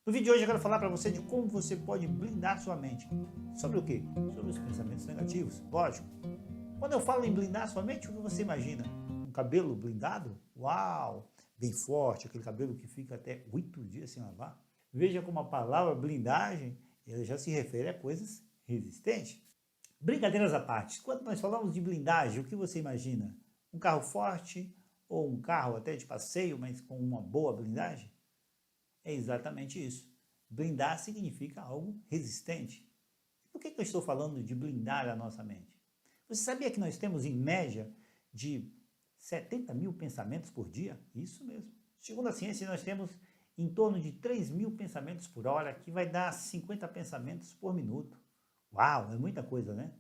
No vídeo de hoje eu quero falar para você de como você pode blindar sua mente. Sobre o quê? Sobre os pensamentos negativos, lógico. Quando eu falo em blindar sua mente, o que você imagina? Um cabelo blindado? Uau! Bem forte, aquele cabelo que fica até 8 dias sem lavar. Veja como a palavra blindagem, ela já se refere a coisas resistentes. Brincadeiras à parte, quando nós falamos de blindagem, o que você imagina? Um carro forte ou um carro até de passeio, mas com uma boa blindagem? É exatamente isso. Blindar significa algo resistente. Por que eu estou falando de blindar a nossa mente? Você sabia que nós temos em média de 70 mil pensamentos por dia? Isso mesmo. Segundo a ciência, nós temos em torno de 3 mil pensamentos por hora, que vai dar 50 pensamentos por minuto. Uau, é muita coisa, né?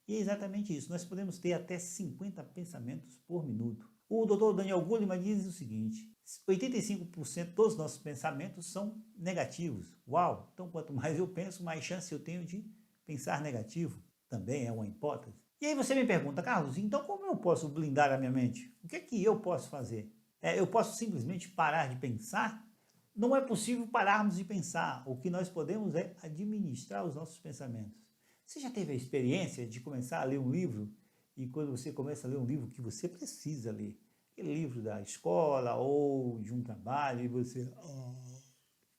E é exatamente isso, nós podemos ter até 50 pensamentos por minuto. O Dr. Daniel Goleman diz o seguinte: 85% dos nossos pensamentos são negativos. Uau! Então, quanto mais eu penso, mais chance eu tenho de pensar negativo. Também é uma hipótese. E aí você me pergunta, Carlos, então como eu posso blindar a minha mente? O que é que eu posso fazer? Eu posso simplesmente parar de pensar? Não é possível pararmos de pensar. O que nós podemos é administrar os nossos pensamentos. Você já teve a experiência de começar a ler um livro e quando você começa a ler um livro que você precisa ler, aquele livro da escola ou de um trabalho, e você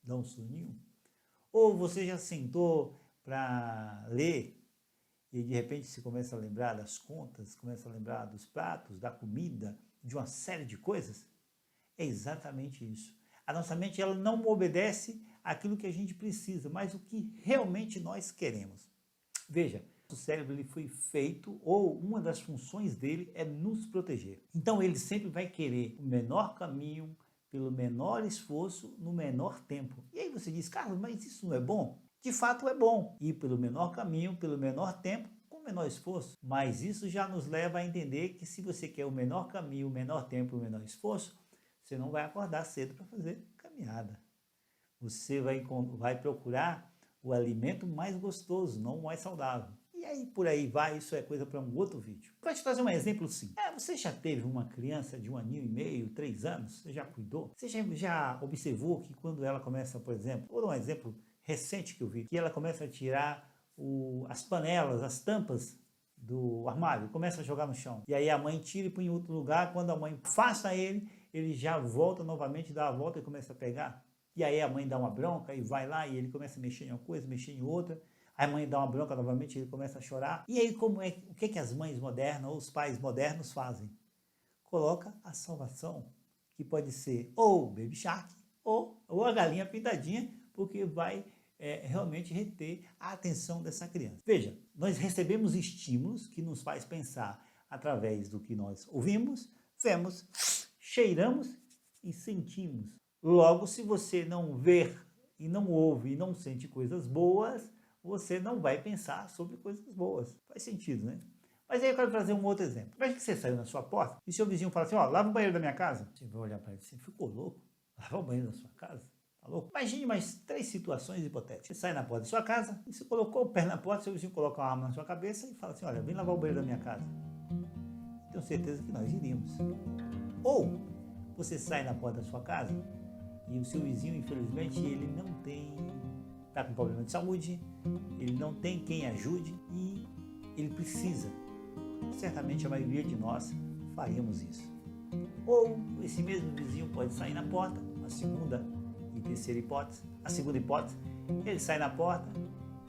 dá um soninho? Ou você já sentou para ler e de repente você começa a lembrar das contas, começa a lembrar dos pratos, da comida, de uma série de coisas? É exatamente isso. A nossa mente ela não obedece àquilo que a gente precisa, mas o que realmente nós queremos. Veja, o cérebro ele foi feito, ou uma das funções dele é nos proteger. Então ele sempre vai querer o menor caminho, pelo menor esforço, no menor tempo. E aí você diz, Carlos, mas isso não é bom? De fato é bom, ir pelo menor caminho, pelo menor tempo, com menor esforço. Mas isso já nos leva a entender que se você quer o menor caminho, o menor tempo, o menor esforço, você não vai acordar cedo para fazer caminhada. Você vai procurar o alimento mais gostoso, não o mais saudável. E aí por aí vai, isso é coisa para um outro vídeo. Vou te trazer um exemplo sim. Você já teve uma criança de 1 aninho e meio, 3 anos? Você já cuidou? Você já observou que quando ela começa, por exemplo, vou dar um exemplo recente que eu vi, que ela começa a tirar as panelas, as tampas do armário, começa a jogar no chão. E aí a mãe tira e põe em outro lugar, quando a mãe afasta ele já volta novamente, dá a volta e começa a pegar. E aí a mãe dá uma bronca e vai lá e ele começa a mexer em uma coisa, mexer em outra. A mãe dá uma bronca novamente e ele começa a chorar. E aí o que as mães modernas ou os pais modernos fazem? Coloca a salvação, que pode ser ou o Baby Shark ou a galinha pintadinha, porque vai realmente reter a atenção dessa criança. Veja, nós recebemos estímulos que nos faz pensar através do que nós ouvimos, vemos, cheiramos e sentimos. Logo, se você não ver e não ouve e não sente coisas boas, você não vai pensar sobre coisas boas. Faz sentido, né? Mas aí eu quero trazer um outro exemplo. Imagina que você saiu na sua porta e seu vizinho fala assim, lava o banheiro da minha casa. Você vai olhar para ele assim, ficou louco? Lavar o banheiro da sua casa? Tá louco? Imagine mais 3 situações hipotéticas. Você sai na porta da sua casa e você colocou o pé na porta, seu vizinho coloca uma arma na sua cabeça e fala assim, olha, vem lavar o banheiro da minha casa. Tenho certeza que nós iríamos. Ou você sai na porta da sua casa e o seu vizinho, infelizmente, ele não está com problema de saúde, ele não tem quem ajude e ele precisa. Certamente a maioria de nós faríamos isso. Ou esse mesmo vizinho pode sair na porta, a segunda e terceira hipótese. A segunda hipótese, ele sai na porta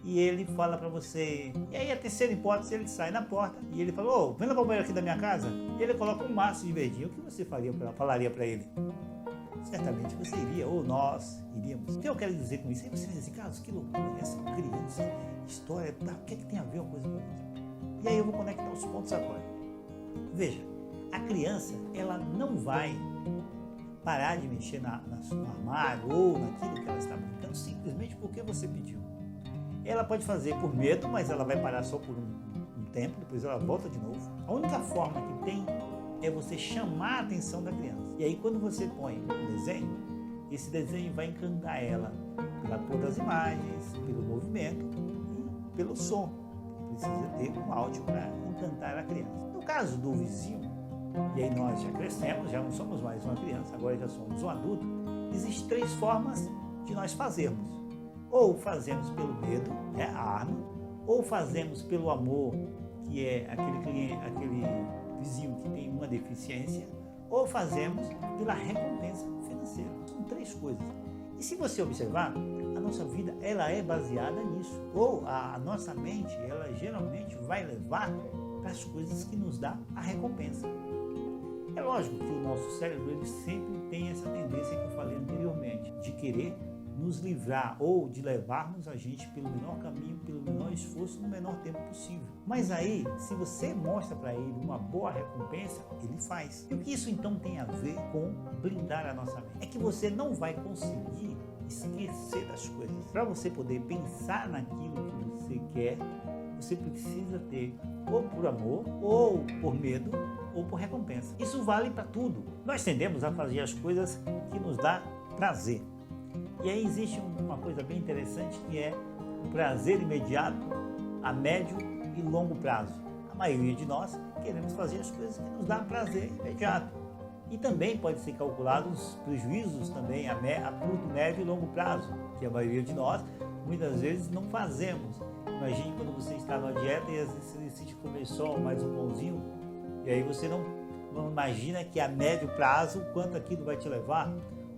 e ele fala para você. E aí a terceira hipótese, ele sai na porta e ele fala, vem lavar o banheiro aqui da minha casa. E ele coloca um maço de verdinho. O que você falaria para ele? Certamente você iria, ou nós iríamos. O que eu quero dizer com isso? Aí você vai dizer, Carlos, que loucura essa criança, história, o que é que tem a ver uma coisa com a outra? E aí eu vou conectar os pontos agora. Veja, a criança, ela não vai parar de mexer no armário ou naquilo que ela está brincando simplesmente porque você pediu. Ela pode fazer por medo, mas ela vai parar só por um tempo, depois ela volta de novo. A única forma que tem é você chamar a atenção da criança. E aí quando você põe um desenho, esse desenho vai encantar ela pela cor das imagens, pelo movimento e pelo som. Precisa ter um áudio para encantar a criança. No caso do vizinho, e aí nós já crescemos, já não somos mais uma criança, agora já somos um adulto, existem 3 formas de nós fazermos. Ou fazemos pelo medo, a arma, ou fazemos pelo amor, que é aquele vizinho que tem uma deficiência, ou fazemos pela recompensa financeira. São 3 coisas. E se você observar, a nossa vida ela é baseada nisso. Ou a nossa mente, ela geralmente vai levar para as coisas que nos dá a recompensa. É lógico que o nosso cérebro ele sempre tem essa tendência que eu falei anteriormente, de querer nos livrar ou de levarmos a gente pelo menor caminho, pelo menor esforço, no menor tempo possível. Mas aí, se você mostra para ele uma boa recompensa, ele faz. E o que isso então tem a ver com blindar a nossa mente? É que você não vai conseguir esquecer das coisas. Para você poder pensar naquilo que você quer, você precisa ter ou por amor, ou por medo, ou por recompensa. Isso vale para tudo. Nós tendemos a fazer as coisas que nos dá prazer. E aí existe uma coisa bem interessante que é o prazer imediato, a médio e longo prazo. A maioria de nós queremos fazer as coisas que nos dão prazer imediato. E também pode ser calculado os prejuízos também a curto, médio e longo prazo, que a maioria de nós muitas vezes não fazemos. Imagine quando você está numa dieta e às vezes você decide comer só mais um pãozinho, e aí você não imagina que a médio prazo o quanto aquilo vai te levar.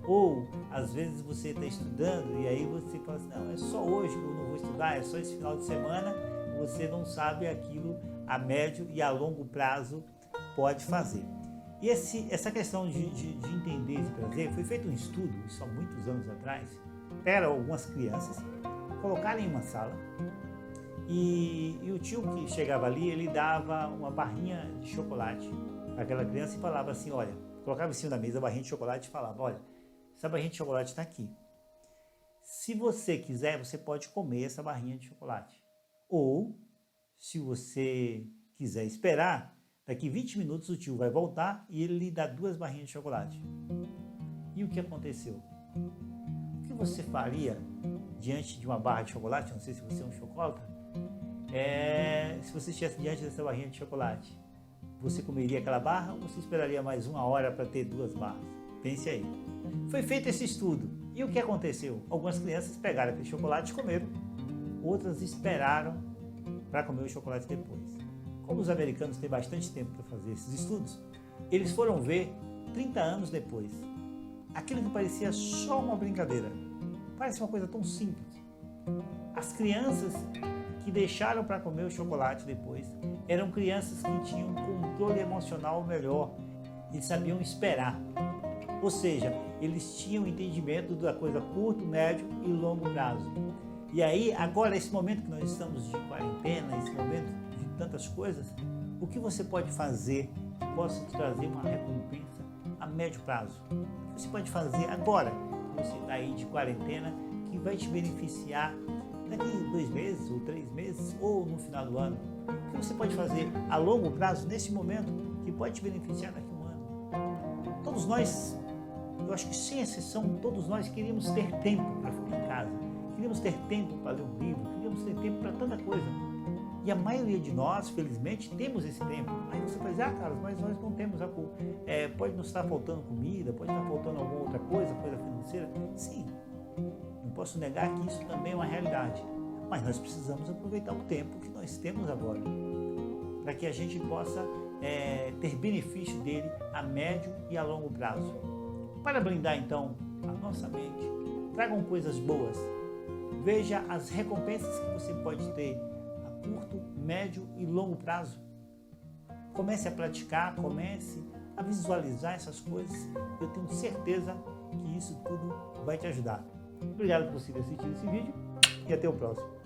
Ou, às vezes, você está estudando e aí você fala assim, não, é só hoje que eu não vou estudar, é só esse final de semana, você não sabe aquilo a médio e a longo prazo pode fazer. E essa questão de entender esse prazer, foi feito um estudo, isso há muitos anos atrás, para algumas crianças, colocaram em uma sala e o tio que chegava ali, ele dava uma barrinha de chocolate para aquela criança e falava assim, olha, colocava em cima da mesa a barrinha de chocolate e falava, olha, essa barrinha de chocolate está aqui. Se você quiser, você pode comer essa barrinha de chocolate. Ou, se você quiser esperar, daqui 20 minutos o tio vai voltar e ele lhe dá 2 barrinhas de chocolate. E o que aconteceu? O que você faria diante de uma barra de chocolate? Não sei se você é um chocolatra. Se você estivesse diante dessa barrinha de chocolate, você comeria aquela barra ou você esperaria mais 1 hora para ter 2 barras? Pense aí. Foi feito esse estudo. E o que aconteceu? Algumas crianças pegaram aquele chocolate e comeram. Outras esperaram para comer o chocolate depois. Como os americanos têm bastante tempo para fazer esses estudos, eles foram ver 30 anos depois. Aquilo que parecia só uma brincadeira. Parece uma coisa tão simples. As crianças que deixaram para comer o chocolate depois eram crianças que tinham um controle emocional melhor. Eles sabiam esperar. Ou seja, eles tinham entendimento da coisa curto, médio e longo prazo. E aí, agora, esse momento que nós estamos de quarentena, esse momento de tantas coisas, o que você pode fazer que possa te trazer uma recompensa a médio prazo? O que você pode fazer agora que você está aí de quarentena que vai te beneficiar daqui 2 meses, ou 3 meses, ou no final do ano? O que você pode fazer a longo prazo, nesse momento, que pode te beneficiar daqui a um ano? Todos nós, eu acho que sem exceção, todos nós queríamos ter tempo para ficar em casa, queríamos ter tempo para ler um livro, queríamos ter tempo para tanta coisa. E a maioria de nós, felizmente, temos esse tempo. Aí você pode dizer, Carlos, mas nós não temos pode nos estar faltando comida, pode estar faltando alguma outra coisa financeira. Sim, não posso negar que isso também é uma realidade. Mas nós precisamos aproveitar o tempo que nós temos agora, para que a gente possa ter benefício dele a médio e a longo prazo. Para blindar, então, a nossa mente, tragam coisas boas. Veja as recompensas que você pode ter a curto, médio e longo prazo. Comece a praticar, comece a visualizar essas coisas. Eu tenho certeza que isso tudo vai te ajudar. Obrigado por você ter assistido esse vídeo e até o próximo.